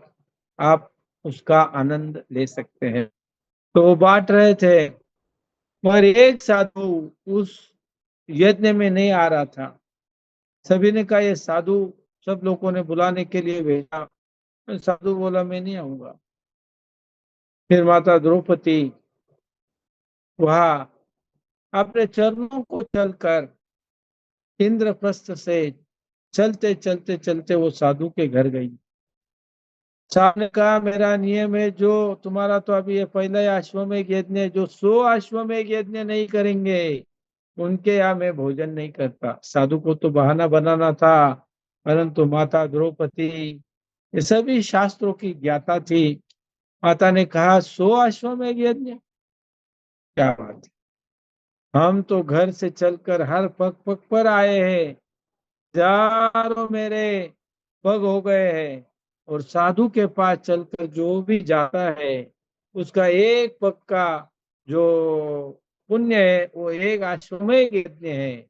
आप उसका आनंद ले सकते हैं। तो वो बांट रहे थे, पर एक साधु उस यज्ञ में नहीं आ रहा था। सभी ने कहा ये साधु, सब लोगों ने बुलाने के लिए भेजा, साधु बोला मैं नहीं आऊंगा। फिर माता द्रौपदी वहां अपने चरणों को चलकर इंद्रप्रस्थ से चलते चलते चलते वो साधु के घर गई। साहब ने कहा मेरा नियम है, जो तुम्हारा तो अभी ये पहला ही अश्वमेध यज्ञ है, जो 100 अश्वमेध यज्ञ नहीं करेंगे उनके यहाँ मैं भोजन नहीं करता। साधु को तो बहाना बनाना था, परंतु माता द्रौपदी ये सभी शास्त्रों की ज्ञाता थी। माता ने कहा 100 अश्वमेध यज्ञ, क्या बात है, हम तो घर से चलकर हर पग पग पर आए हैं, हजारों मेरे पग हो गए हैं, और साधु के पास चलकर जो भी जाता है उसका एक पग का जो पुण्य है वो एक अश्वमेध यज्ञ है।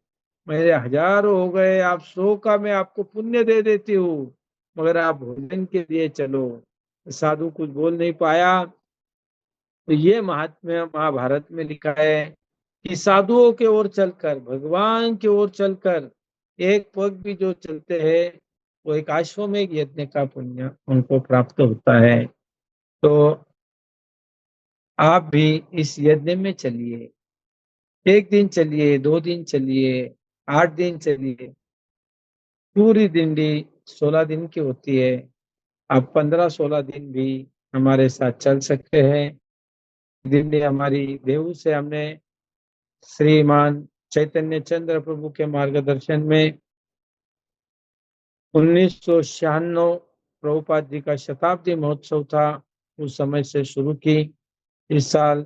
मेरे हजारों हो गए, आप 100 का मैं आपको पुण्य दे देती हूँ, मगर आप भोजन के लिए चलो। साधु कुछ बोल नहीं पाया। तो ये महात्म्य महाभारत में लिखा है कि साधुओं के ओर चलकर, भगवान की ओर चलकर एक पग भी जो चलते हैं वो एक अश्वमेध यज्ञ का पुण्य उनको प्राप्त होता है। तो आप भी इस यज्ञ में चलिए, एक दिन चलिए, 2 दिन चलिए, 8 दिन चलिए। पूरी दिंडी 16 दिन की होती है। आप 15-16 दिन भी हमारे साथ चल सकते हैं। दिंडी हमारी देहू से हमने श्रीमान चैतन्य चंद्र प्रभु के मार्गदर्शन में 1996 प्रभुपाद जी का शताब्दी महोत्सव था, उस समय से शुरू की। इस साल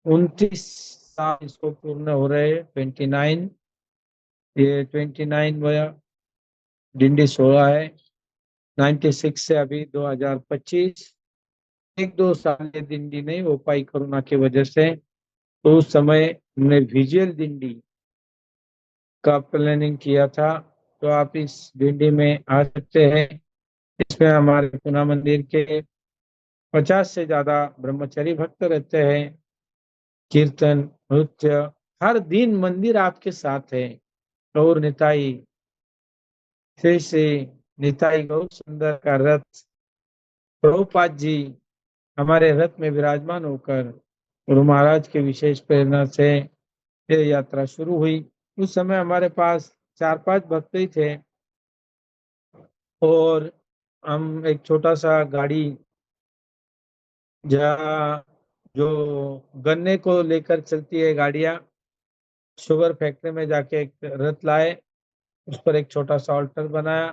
29 साल इसको पूर्ण हो रहे हैं, 29, ये 29वां डिंडी 16 है। 96 से अभी 2025, 1-2 साल ये दिंडी नहीं हो पाई कोरोना की वजह से। तो उस समय हमने विजुअल दिंडी का प्लानिंग किया था। तो आप इस दिंडी में आ सकते हैं। इसमें हमारे पुना मंदिर के 50 से ज्यादा ब्रह्मचारी भक्त रहते हैं। कीर्तन, नृत्य, हर दिन मंदिर आपके साथ है। गौर निताई, श्री श्री निताई गौर सुंदर का रथ, प्रभुपाद जी हमारे रथ में विराजमान होकर गुरु महाराज के विशेष प्रेरणा से ये यात्रा शुरू हुई। उस समय हमारे पास 4-5 भक्त ही थे, और हम एक छोटा सा गाड़ी, जहाँ जो गन्ने को लेकर चलती है गाड़ियाँ, शुगर फैक्ट्री में जाके एक रथ लाए, उस पर एक छोटा सा ऑल्टर बनाया।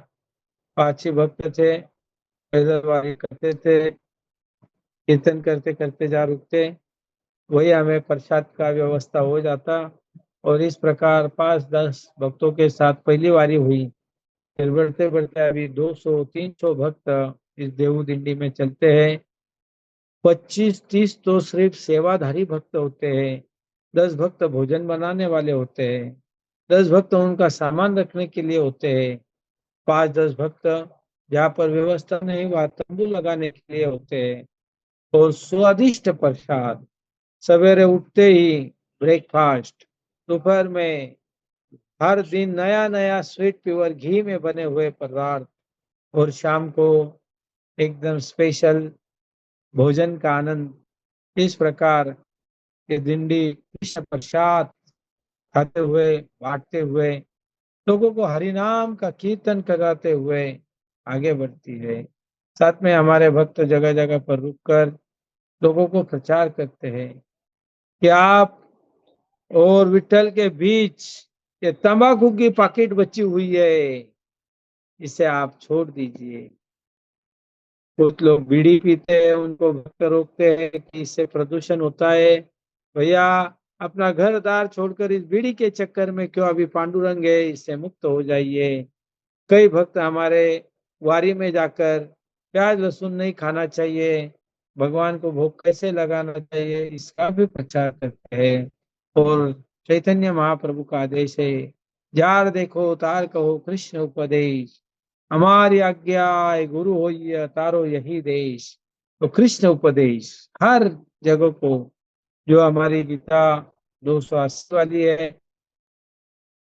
5 ही भक्त थे, पैदल वारी करते थे, कीर्तन करते करते जा रुकते, वही हमें प्रसाद का व्यवस्था हो जाता। और इस प्रकार 5-10 भक्तों के साथ पहली वारी हुई। फिर बढ़ते बढ़ते अभी 200-300 भक्त इस देहू दिंडी में चलते हैं। 25-30 तो सिर्फ सेवाधारी भक्त होते हैं, 10 भक्त भोजन बनाने वाले होते हैं, 10 भक्त उनका सामान रखने के लिए होते हैं, 5-10 भक्त जहाँ पर व्यवस्था नहीं हुआ तंबू लगाने के लिए होते हैं। और स्वादिष्ट प्रसाद, सवेरे उठते ही ब्रेकफास्ट, दोपहर में हर दिन नया नया स्वीट प्योर घी में बने हुए पदार्थ, और शाम को एकदम स्पेशल भोजन का आनंद। इस प्रकार ये दिंडी कृष्ण प्रसाद खाते हुए, बांटते हुए, लोगों को हरि नाम का कीर्तन कराते हुए आगे बढ़ती है। साथ में हमारे भक्त जगह जगह पर रुककर लोगों को प्रचार करते हैं कि आप और विठल के बीच ये तंबाकू की पैकेट बची हुई है, इसे आप छोड़ दीजिए। कुछ लोग बीड़ी पीते हैं, उनको भक्त रोकते हैं कि इससे प्रदूषण होता है। भैया, अपना घर द्वार छोड़कर इस बीड़ी के चक्कर में क्यों, अभी पांडुरंग है, इससे मुक्त हो जाइए। कई भक्त हमारे वारी में जाकर प्याज लहसुन नहीं खाना चाहिए, भगवान को भोग कैसे लगाना चाहिए, इसका भी प्रचार करते हैं। और चैतन्य महाप्रभु का आदेश है, जार देखो तार कहो कृष्ण उपदेश, हमारी आज्ञा है गुरु होइए तारो यही देश। तो कृष्ण उपदेश हर जगह को, जो हमारी गीता 280 वाली है,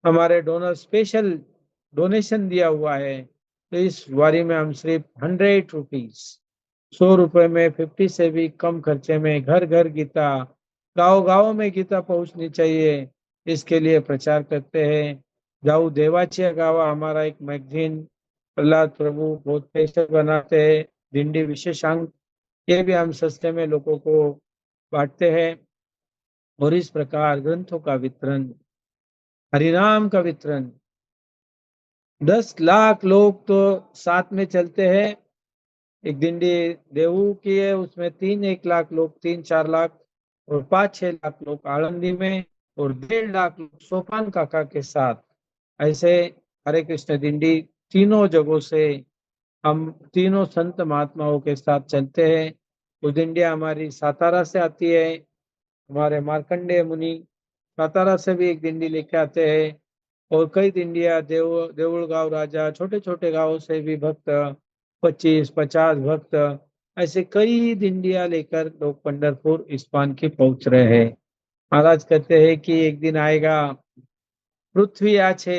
हमारे डोनर स्पेशल डोनेशन दिया हुआ है। तो इस वारी में हम सिर्फ 100 रुपीज, 100 रुपए में 50 से भी कम खर्चे में घर घर गीता, गांव गांव में गीता पहुंचनी चाहिए, इसके लिए प्रचार करते हैं। जाऊ देवाची गावा हमारा एक मैगजीन प्रहलाद प्रभु बहुत पैसे बनाते हैं, दिंडी विशेषांक, ये भी हम सस्ते में लोगों को बांटते हैं। और इस प्रकार ग्रंथों का वितरण, हरिनाम का वितरण, 10 लाख लोग तो साथ में चलते हैं। एक दिंडी देवू की है, उसमें 1 लाख लोग, 3-4 लाख, और 5-6 लाख लोग आळंदी में, और 1.5 लाख लोग सोपान काका के साथ। ऐसे हरे कृष्ण दिंडी तीनों जगहों से हम तीनों संत महात्माओं के साथ चलते हैं। वो दिंडिया हमारी सातारा से आती है, हमारे मार्कंडेय मुनि सातारा से भी एक दिंडी लेके आते हैं, और कई दिंडिया देऊल गांव राजा, छोटे छोटे गांवों से भी भक्त, 25-50 भक्त, ऐसे कई दिंडिया लेकर लोग पंढरपुर इस्कॉन की पहुंच रहे हैं। महाराज कहते हैं कि एक दिन आएगा, पृथ्वी आछे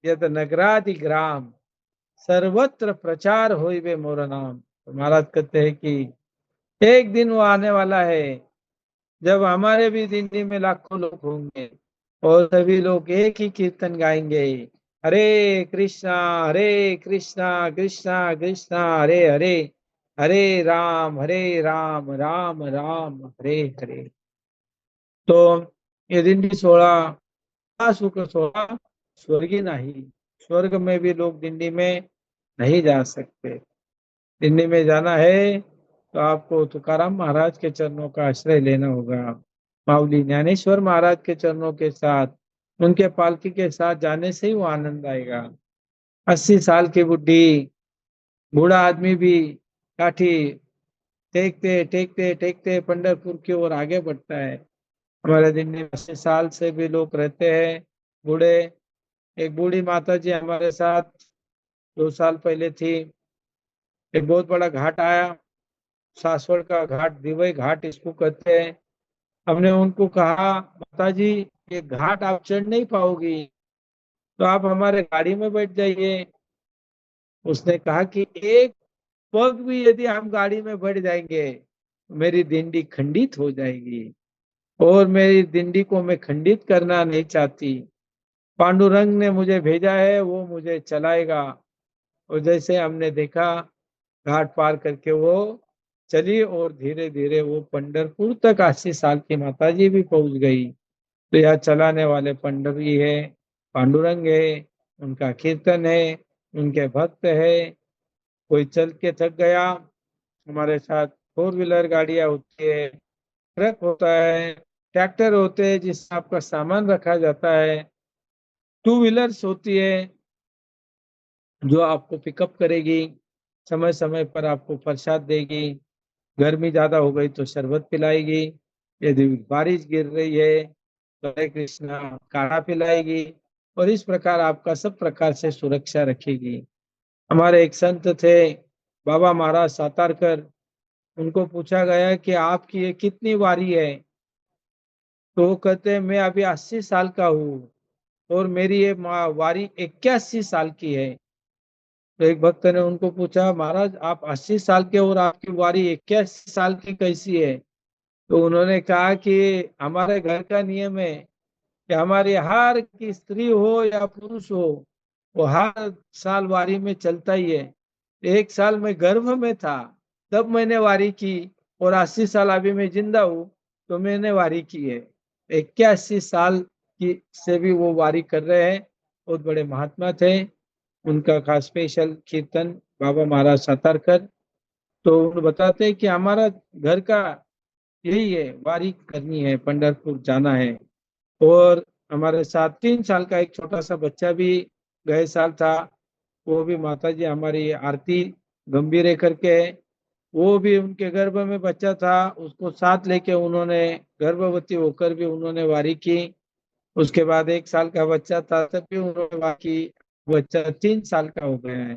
यद नगरादि ग्राम, सर्वत्र प्रचार होइबे मोर नाम। तो महाराज कहते हैं कि एक दिन वो आने वाला है जब हमारे भी दिल्ली में लाखों लोग होंगे, और सभी लोग एक ही कीर्तन गाएंगे, हरे कृष्णा हरे कृष्णा कृष्णा कृष्णा हरे हरे, हरे राम राम राम हरे हरे। तो ये दिंडी सोहळा सुख सोहळा स्वर्गी नहीं, स्वर्ग में भी लोग दिंडी में नहीं जा सकते। दिल्ली में जाना है तो आपको तुकाराम महाराज के चरणों का आश्रय लेना होगा, माऊली ज्ञानेश्वर महाराज के चरणों के साथ, उनके पालकी के साथ जाने से ही वो आनंद आएगा। 80 साल की बुढ़ी, बूढ़ा आदमी भी काठी टेकते टेकते टेकते पंढरपुर की ओर आगे बढ़ता है। हमारे दिल्ली में 80 साल से भी लोग रहते हैं बूढ़े। एक बूढ़ी माता जी हमारे साथ 2 साल पहले थी। एक बहुत बड़ा घाट आया, सासवड़ का घाट, दिवई घाट इसको कहते हैं। हमने उनको कहा, माता जी ये घाट आप चढ़ नहीं पाओगी, तो आप हमारे गाड़ी में बैठ जाइए। उसने कहा कि एक पग भी यदि हम गाड़ी में बैठ जाएंगे तो मेरी दिंडी खंडित हो जाएगी, और मेरी दिंडी को मैं खंडित करना नहीं चाहती। पांडुरंग ने मुझे भेजा है, वो मुझे चलाएगा। और जैसे हमने देखा, घाट पार करके वो चली, और धीरे धीरे वो पंढरपुर तक 80 साल की माता जी भी पहुंच गई। तो यह चलाने वाले पंडरी है, पांडुरंग है, उनका कीर्तन है, उनके भक्त है। कोई चल के थक गया, हमारे साथ 4 व्हीलर गाड़ियां होती है, ट्रक होता है, ट्रैक्टर होते हैं जिससे आपका सामान रखा जाता है, 2 व्हीलर्स होती है जो आपको पिकअप करेगी, समय समय पर आपको प्रसाद देगी, गर्मी ज्यादा हो गई तो शरबत पिलाएगी, यदि बारिश गिर रही है तो हरे कृष्णा काढ़ा पिलाएगी, और इस प्रकार आपका सब प्रकार से सुरक्षा रखेगी। हमारे एक संत थे बाबा महाराज सातारकर, उनको पूछा गया कि आपकी ये कितनी वारी है, तो वो कहते हैं मैं अभी 80 साल का हूँ, और मेरी ये वारी 81 साल की है। तो एक भक्त ने उनको पूछा, महाराज आप 80 साल के और आपकी वारी 81 साल की कैसी है? तो उन्होंने कहा कि हमारे घर का नियम है कि हमारी हर की स्त्री हो या पुरुष हो, वो हर साल वारी में चलता ही है। एक साल में गर्भ में था तब मैंने वारी की, और 80 साल अभी मैं जिंदा हूँ तो मैंने वारी की है। 81 साल की से भी वो वारी कर रहे हैं, बहुत बड़े महात्मा थे। उनका खास स्पेशल कीर्तन बाबा महाराज सातारकर। तो वो बताते हैं कि हमारा घर का यही है, वारी करनी है, पंढरपुर जाना है। और हमारे साथ 3 साल का एक छोटा सा बच्चा भी गए साल था, वो भी माता जी हमारी आरती गंभीर करके है, वो भी उनके गर्भ में बच्चा था, उसको साथ लेके उन्होंने गर्भवती होकर भी उन्होंने वारी की। उसके बाद 1 साल का बच्चा था तब भी उन्होंने वारी की। बच्चा 3 साल का हो गया है,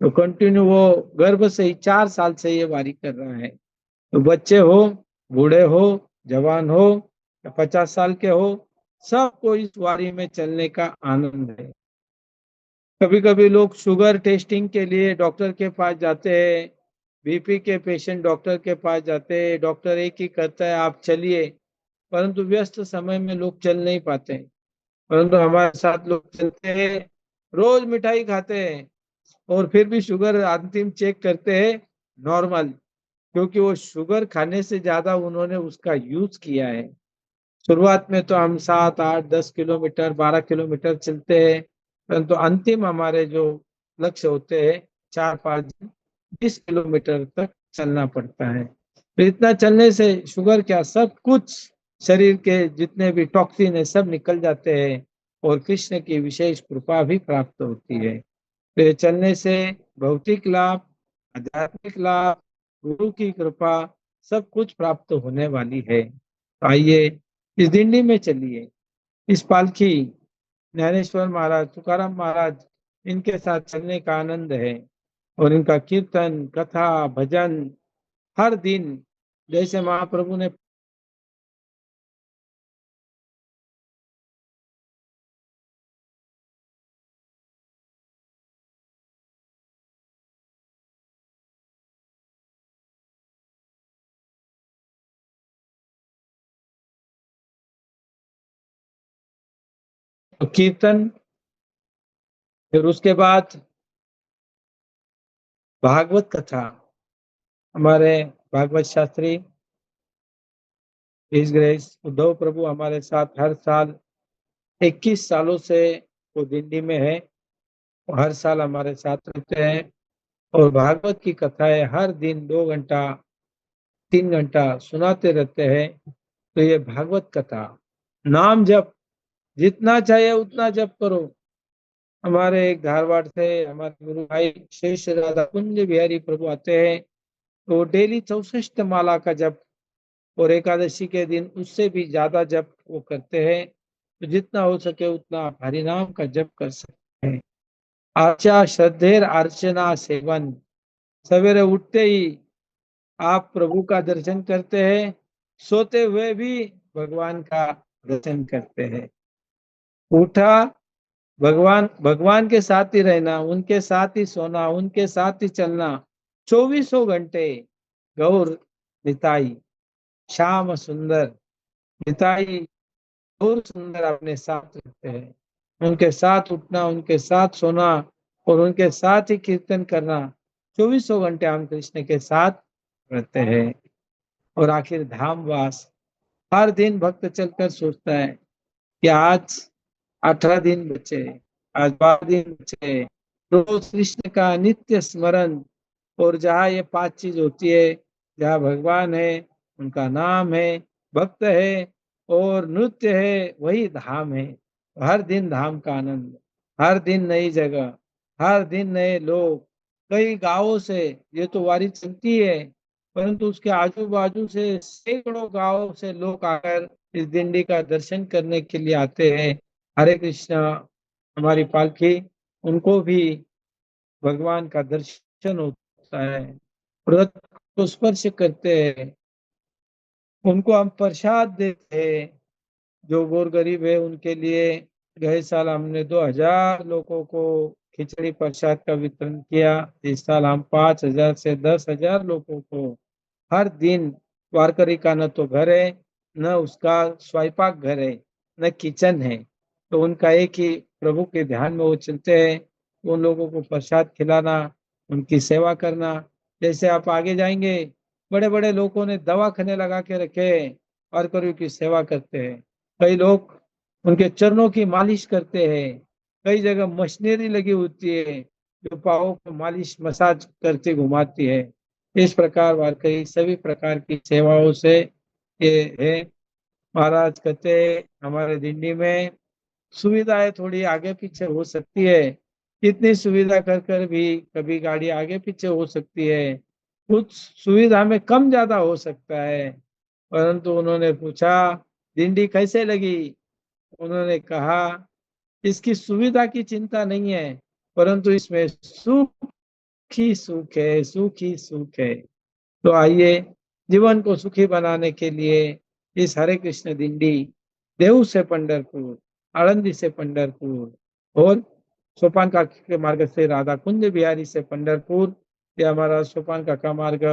तो कंटिन्यू वो गर्भ से ही 4 साल से ये वारी कर रहा है। तो बच्चे हो, बूढ़े हो, जवान हो या 50 साल के हो, सबको इस वारी में चलने का आनंद है। कभी कभी लोग शुगर टेस्टिंग के लिए डॉक्टर के पास जाते हैं, बीपी के पेशेंट डॉक्टर के पास जाते हैं, डॉक्टर एक ही कहता है आप चलिए, परंतु व्यस्त समय में लोग चल नहीं पाते। परंतु हमारे साथ लोग चलते हैं, रोज मिठाई खाते हैं, और फिर भी शुगर अंतिम चेक करते हैं नॉर्मल, क्योंकि वो शुगर खाने से ज्यादा उन्होंने उसका यूज किया है। शुरुआत में तो हम 7, 8, 10 किलोमीटर 12 किलोमीटर चलते हैं, परंतु अंतिम हमारे जो लक्ष्य होते हैं 4, 5 दिन 20 किलोमीटर तक चलना पड़ता है। तो इतना चलने से शुगर क्या, सब कुछ शरीर के जितने भी टॉक्सिन है सब निकल जाते हैं, और कृष्ण की विशेष कृपा भी प्राप्त होती है। तो ये चलने से भौतिक लाभ, आध्यात्मिक लाभ, गुरु की कृपा सब कुछ प्राप्त होने वाली है। तो आइए इस दिंडी में चलिए, इस पालकी ज्ञानेश्वर महाराज, तुकाराम महाराज, इनके साथ चलने का आनंद है। और इनका कीर्तन, कथा, भजन हर दिन, जैसे महाप्रभु ने कीर्तन, फिर उसके बाद भागवत कथा, हमारे भागवत शास्त्री इस ग्रेस उद्धव प्रभु हमारे साथ हर साल 21 सालों से वो दिल्ली में है, वो हर साल हमारे साथ रहते हैं, और भागवत की कथाएं हर दिन 2 घंटा 3 घंटा सुनाते रहते हैं। तो ये भागवत कथा, नाम जप, जितना चाहिए उतना जप करो। हमारे एक धारवाड़ से हमारे गुरु भाई शेष राधा कुंज बिहारी प्रभु आते हैं, तो डेली 64 माला का जप, और एकादशी के दिन उससे भी ज्यादा जप वो करते हैं। तो जितना हो सके उतना आप हरिनाम का जप कर सकते हैं। आचा श्रद्धेर अर्चना सेवन, सवेरे उठते ही आप प्रभु का दर्शन करते हैं, सोते हुए भी भगवान का दर्शन करते हैं। उठा, भगवान भगवान के साथ ही रहना, उनके साथ ही सोना, उनके साथ ही चलना, 24 घंटे गौर निताई, श्याम सुंदर निताई, गौर सुंदर अपने साथ रखते हैं। उनके साथ उठना, उनके साथ सोना, और उनके साथ ही कीर्तन करना, 24 घंटे हम कृष्ण के साथ रहते हैं। और आखिर धाम वास, हर दिन भक्त चलकर सोचता है कि आज 18 दिन बचे, आज 12 दिन बचे, रोज कृष्ण का नित्य स्मरण। और जहाँ ये 5 चीज होती है, जहाँ भगवान है, उनका नाम है, भक्त है, और नृत्य है, वही धाम है। हर दिन धाम का आनंद, हर दिन नई जगह, हर दिन नए लोग, कई गांवों से ये तो वारी चलती है, परंतु उसके आजू बाजू से सैकड़ों गांवों से लोग आकर इस दिंडी का दर्शन करने के लिए आते हैं। हरे कृष्णा, हमारी पालकी, उनको भी भगवान का दर्शन होता है, व्रत को स्पर्श करते हैं, उनको हम प्रसाद देते हैं। जो गौर गरीब है उनके लिए गए साल हमने 2000 लोगों को खिचड़ी प्रसाद का वितरण किया। इस साल हम 5000 से 10,000 लोगों को हर दिन, वारकरी का न तो घर है, न उसका स्वयंपाक घर है, न किचन है, तो उनका एक ही प्रभु के ध्यान में वो चलते हैं। उन लोगों को प्रसाद खिलाना, उनकी सेवा करना। जैसे आप आगे जाएंगे, बड़े बड़े लोगों ने दवाखाने लगा के रखे हैं, वारकरियों की सेवा करते हैं। कई लोग उनके चरणों की मालिश करते हैं, कई जगह मशीनरी लगी होती है जो पाँव को मालिश मसाज करके घुमाती है। इस प्रकार वाकई सभी प्रकार की सेवाओं से ये है। महाराज कहते हैं हमारे दिल्ली में सुविधाएं थोड़ी आगे पीछे हो सकती है, कितनी सुविधा कर कर भी कभी गाड़ी आगे पीछे हो सकती है, कुछ सुविधा में कम ज्यादा हो सकता है। परंतु उन्होंने पूछा दिंडी कैसे लगी, उन्होंने कहा इसकी सुविधा की चिंता नहीं है, परंतु इसमें सुख ही सुख है, सुख ही सुख है। तो आइए जीवन को सुखी बनाने के लिए इस हरे कृष्ण दिंडी देऊ से पंढरपुर, आळंदी से पंढरपुर और सोपान काका के मार्ग से राधा कुंज बिहारी से पंढरपुर। ये हमारा सोपान काका मार्ग,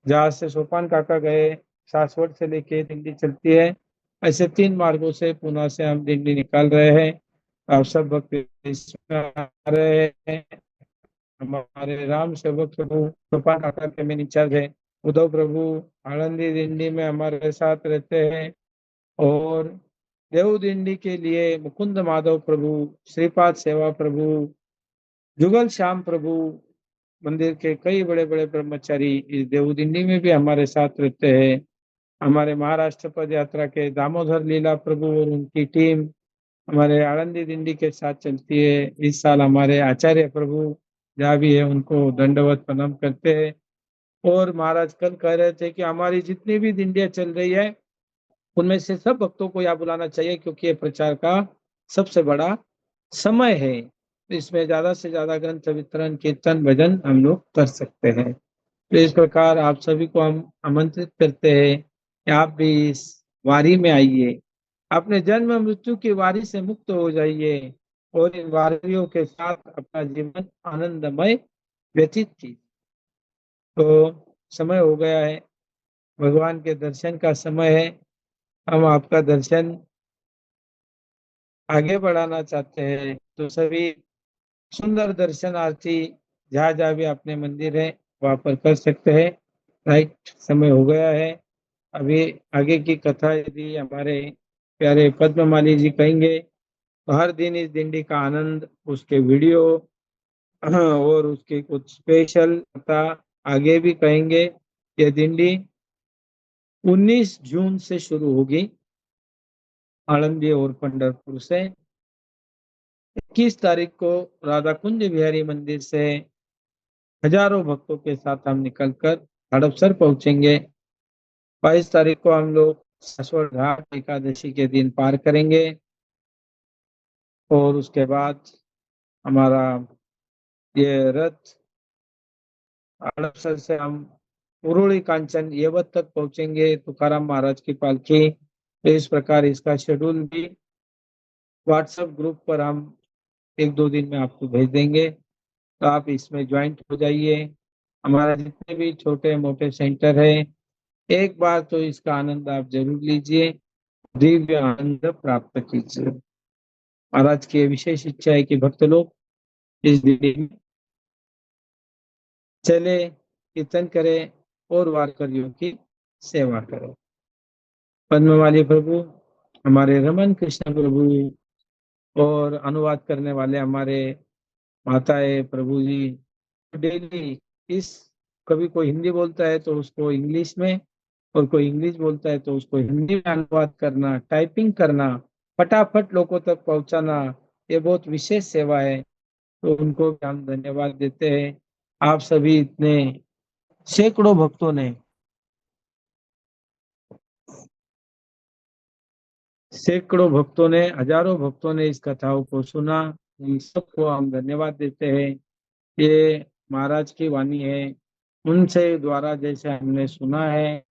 जहाँ से सोपान काका गए सासवड़ से लेके दिंडी चलती है। ऐसे 3 मार्गों से पुणे से हम दिंडी निकाल रहे हैं। आप सब भक्त इसमें आ रहे हैं। हमारे राम सेवक प्रभु सोपान काका के मेन इंचार्ज है उद्धव प्रभु, आनंदी दिंडी में हमारे साथ रहते हैं। और देव दिंडी के लिए मुकुंद माधव प्रभु, श्रीपाद सेवा प्रभु, जुगल श्याम प्रभु, मंदिर के कई बड़े बड़े ब्रह्मचारी इस देव दिंडी में भी हमारे साथ रहते हैं। हमारे महाराष्ट्र पद यात्रा के दामोदर लीला प्रभु और उनकी टीम हमारे आनंदी दिंडी के साथ चलती है। इस साल हमारे आचार्य प्रभु जहाँ भी है उनको दंडवत प्रणाम करते हैं। और महाराज कल कह रहे थे कि हमारी जितनी भी दिंडियां चल रही है उनमें से सब भक्तों को यहाँ बुलाना चाहिए, क्योंकि ये प्रचार का सबसे बड़ा समय है। तो इसमें ज्यादा से ज्यादा ग्रंथ वितरण, कीर्तन, भजन हम लोग कर सकते हैं। तो इस प्रकार आप सभी को हम आमंत्रित करते हैं कि आप भी इस वारी में आइए, अपने जन्म मृत्यु की वारी से मुक्त हो जाइए और इन वारियों के साथ अपना जीवन आनंदमय व्यतीत कीजिए। तो समय हो गया है, भगवान के दर्शन का समय है। हम आपका दर्शन आगे बढ़ाना चाहते हैं, तो सभी सुंदर दर्शन आरती जहाँ जहाँ भी अपने मंदिर है वहां पर कर सकते हैं। राइट, समय हो गया है। अभी आगे की कथा यदि हमारे प्यारे पद्ममाली जी कहेंगे तो हर दिन इस दिंडी का आनंद, उसके वीडियो और उसके कुछ स्पेशल कथा आगे भी कहेंगे। ये दिंडी 19 जून से शुरू होगी आळंदी और पंढरपुर से। 21 तारीख को राधा कुंज बिहारी मंदिर से हजारों भक्तों के साथ हम निकलकर हड़पसर पहुंचेंगे। 22 तारीख को हम लोग सासवड़ घाट एकादशी के दिन पार करेंगे और उसके बाद हमारा ये रथ हड़पसर से हम उरुली कांचन येवत तक पहुंचेंगे, तुकाराम महाराज की पालकी। तो इस प्रकार इसका शेड्यूल भी व्हाट्सएप ग्रुप पर हम 1-2 दिन में आपको भेज देंगे, तो आप इसमें ज्वाइंट हो जाइए। हमारा जितने भी छोटे मोटे सेंटर है, एक बार तो इसका आनंद आप जरूर लीजिए, दिव्य आनंद प्राप्त कीजिए। महाराज की विशेष इच्छा है कि भक्त लोग इस दिन में चले, कीर्तन करें और वारकरियों की सेवा करें। पद्मवाली प्रभु, हमारे रमन कृष्ण प्रभु और अनुवाद करने वाले हमारे माताएं प्रभु जी डेली इस, कभी कोई हिंदी बोलता है तो उसको इंग्लिश में, और कोई इंग्लिश बोलता है तो उसको हिंदी में अनुवाद करना, टाइपिंग करना, फटाफट लोगों तक पहुंचाना, ये बहुत विशेष सेवा है। तो उनको भी हम धन्यवाद देते हैं। आप सभी इतने सैकड़ों भक्तों ने, सैकड़ों भक्तों ने, हजारों भक्तों ने इस कथाओं को सुना, उन सबको हम धन्यवाद देते हैं। ये महाराज की वाणी है, उनसे द्वारा जैसे हमने सुना है,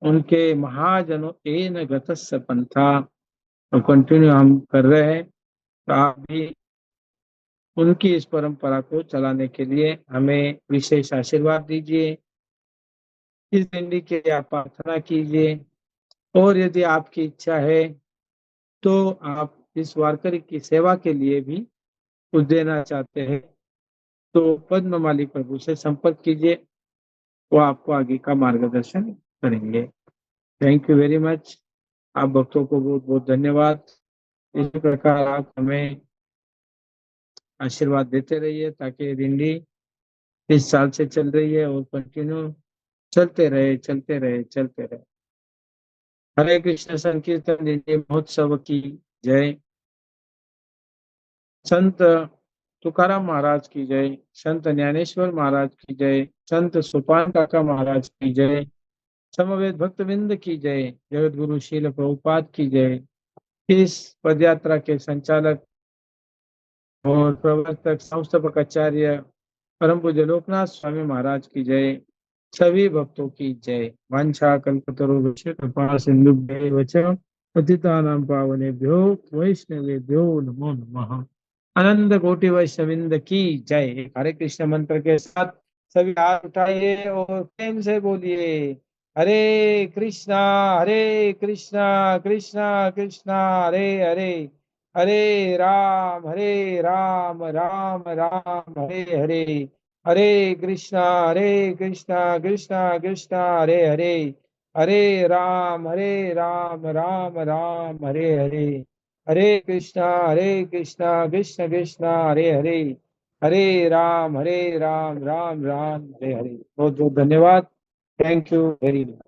उनके महाजनों एन गतस्य पंथा, तो कंटिन्यू हम कर रहे हैं। तो आप भी उनकी इस परंपरा को चलाने के लिए हमें विशेष आशीर्वाद दीजिए। इस दिंडी के लिए आप प्रार्थना कीजिए, और यदि आपकी इच्छा है तो आप इस वारकरी की सेवा के लिए भी कुछ देना चाहते हैं तो पद्ममाली प्रभु से संपर्क कीजिए, वो आपको आगे का मार्गदर्शन करेंगे। Thank you very much. आप भक्तों को बहुत बहुत धन्यवाद। इसी प्रकार आप हमें आशीर्वाद देते रहिए ताकि ये दिंडी इस साल से चल रही है और कंटिन्यू चलते रहे, चलते रहे, चलते रहे। हरे कृष्ण संकीर्तन दिंडी महोत्सव की जय। संत तुकाराम महाराज की जय, संत ज्ञानेश्वर महाराज की जय, संत सोपान काका महाराज की जय, समवेत भक्तविंद की जय, जगत गुरु शील प्रभुपाद की जय। इस पदयात्रा के संचालक और प्रवर्तक संस्थापक आचार्य परम पूज्य लोकनाथ स्वामी महाराज की जय। सभी भक्तों की जय। वांछा कल्पतरुभ्यश्च कृपा सिंधुभ्यैव च पतितानां पावनेभ्यो वैष्णवेभ्यो नमो नमः। आनंद कोटि वैष्णविंद की जय। हरे कृष्ण मंत्र के साथ सभी हाथ उठाइए और प्रेम से बोलिए हरे कृष्णा, हरे कृष्णा, कृष्णा कृष्णा हरे हरे, हरे राम, राम राम हरे हरे, हरे कृष्णा कृष्णा कृष्णा हरे हरे, हरे राम, राम राम हरे हरे, हरे कृष्णा कृष्ण कृष्णा हरे हरे, हरे राम, राम राम हरे हरे। बहुत बहुत धन्यवाद। Thank you very much.